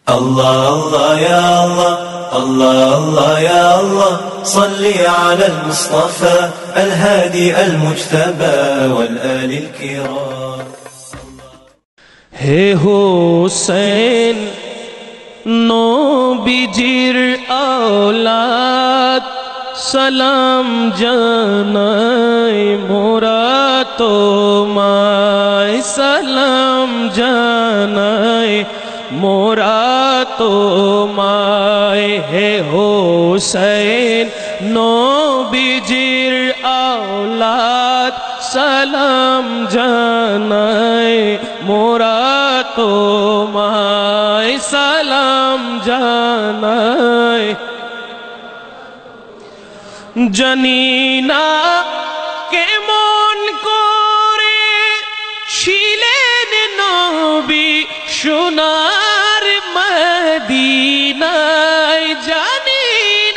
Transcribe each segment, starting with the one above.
الله الله يا الله الله الله يا الله صل على المصطفى الهادي المجتبى والآل الكرام হে হোসেন নবীজির আওলাদ সালাম জানাই মোরা তোমায় সালাম জানাই মোরা তোমায় হে হোসেন নবীজির আওলাদ সালাম জানাই মোরা তোমায় সালাম জানাই জানি না কেমন করে ছিলেন নবী সোনার মদিনায় জানি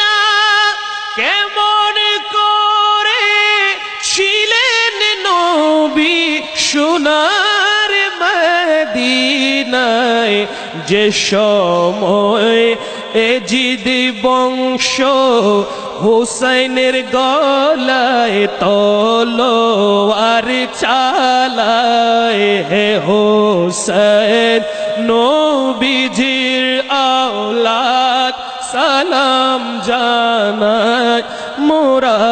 না কেমন করে ছিলেন নবী সোনার মদিনায় যে সময় এজিদ বংশ হুসাইনের গলায় তলোয়ার চালায় হে হোসেন নবীজির আওলাদ সালাম জানাই মোরা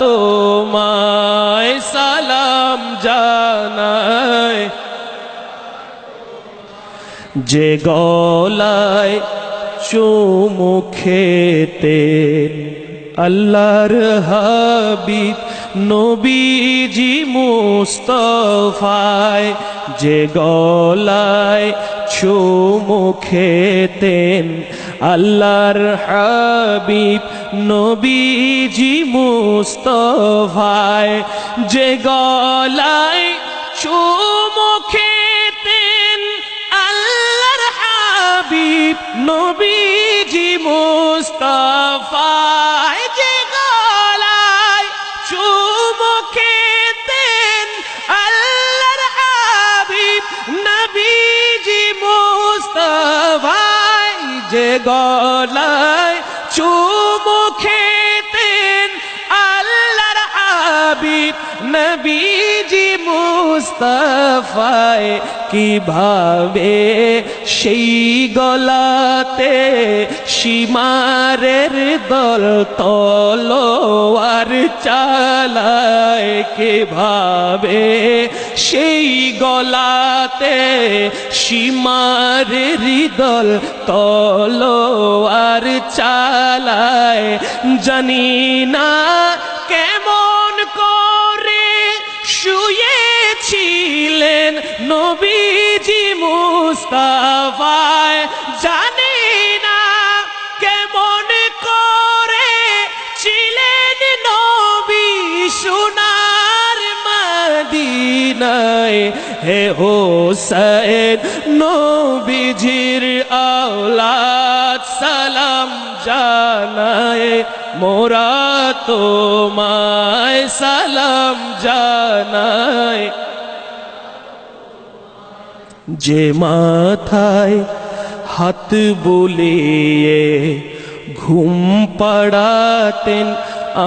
তোমায় সালাম জানাই যে গলায় চুমু খেতেন আল্লাহর হাবিব নবীজি মুস্তাফায় যে গলায় চুমু খেতেন আল্লাহর হাবিব নবীজি মুস্তাফায় যে গলায় চুমু খেতেন আল্লাহর হাবিব নবীজি মুস্তাফায় যে গলায় চুমু খেতেন আল্লাহর হাবিব নবীজি মুস্তাফায় যে গলায় চুমু খেতেন আল্লাহর হাবিব নবীজি মুস্তাফায় কিভাবে সেই গলাতে সীমারের দল তলোয়ার চালায় কিভাবে সেই গলাতে সীমারের দল তলোয়ার চালায় জানি না কেমন করে শুয়েছিলেন নবীজি মুস্তাফায় জানি না কেমন করে ছিলেন নবী সোনার মদিনায় হে হোসেন নবীজির আওলাদ সালাম জানাই মোরা তোমায় সালাম জানাই যে মাথায় হাত বুলিয়ে ঘুম পাড়াতেন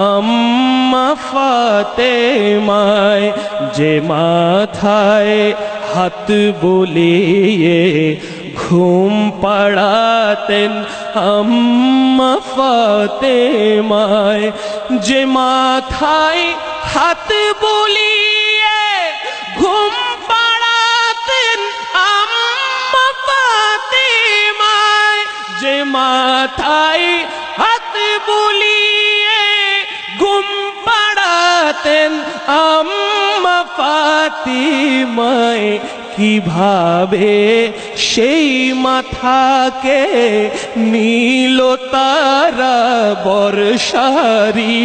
আম্মা ফাতেমায় যে মাথায় হাত বুলিয়ে ঘুম পাড়াতেন আম্মা ফাতেমায় যে মাথায় হাত বুলিয়ে ঘুম পাড়াতেন আম্মা ফাতেমায় যে মাথায় হাত বুলিয়ে ঘুম পাড়াতেন আম্মা ফাতেমায় কিভাবে সেই মাথাকে নীল তারা বর্ষারি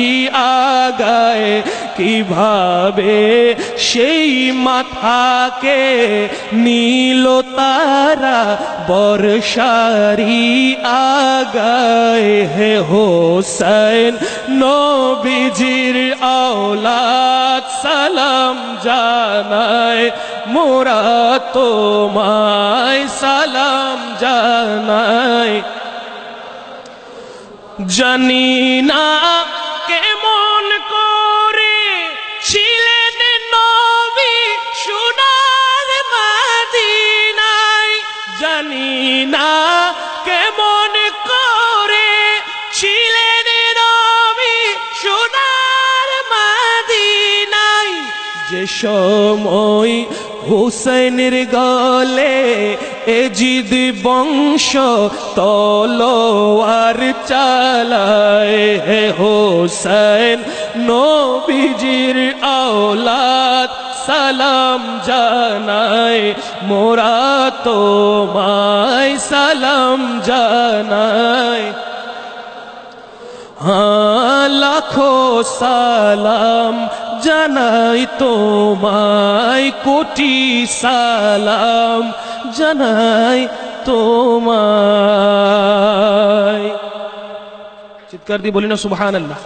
আগায় কিভাবে সেই মাথাকে নীল তারা বর্ষারি আগায় হে হোসেন নবীজির আওলাদ সালাম জানায় মোরা তোমায় সালাম জানাই। জানি না কেমন করে ছিলেন নবী সোনার মদিনায়, জানি না কেমন করে ছিলেন নবী সোনার মদিনায়। যে সময় হুসাইনের গলে এজিদ বংশ তলোয়ার চালায়, হে হুসাইন নবীজির আওলাদ সালাম জানাই, মোরা তোমায় সালাম জানাই। লাখো সালাম জানাই তোমায়, কোটি সালাম জানাই তোমায়। চিৎকার দিয়ে বলি না সুবহানাল্লাহ।